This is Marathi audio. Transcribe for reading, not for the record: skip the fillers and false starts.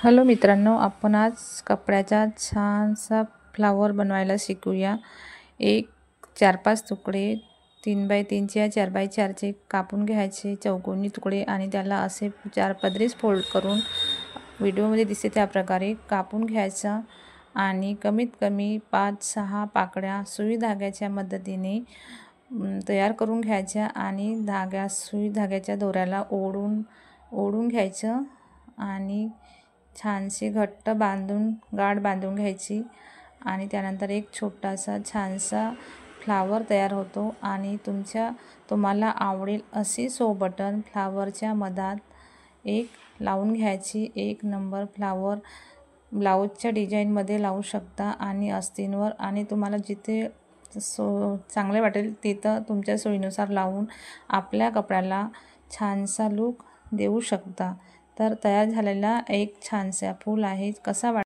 हॅलो मित्रांनो, आपण आज कपड्याचा छानसा फ्लावर बनवायला शिकूया। एक 4-5 तुकडे 3x3 चे 4x4 चे कापून घ्यायचे चौकोनी तुकडे आणि त्याला असे 4 पदरीस फोल्ड करून व्हिडिओमध्ये दिसते त्या प्रकारे कापून घ्यायचा आणि कमीत कमी 5-6 पाकळ्या सुई धाग्याच्या मदतीने तयार करून घ्यायच्या आणि सुई धाग्याच्या दोऱ्याला ओढून घ्यायचं आणि छानसे घट्ट गाठ बांधून घ्यायची आणि त्यानंतर एक छोटासा छानसा फ्लावर तयार होतो आणि तुम्हाला आवडेल अशी बटन फ्लावरच्या मधात एक लावून घ्यायची। 1 नंबर फ्लावर ब्लाऊजच्या डिझाईनमध्ये लावू शकता आणि अस्तींवर आणि तुम्हाला जिथे चांगले वाटेल तिथं तुमच्या सोयीनुसार लावून आपल्या कपड्याला छानसा लुक देऊ शकता। तर तयार झालेला एक छानसा फूल आहे। कसा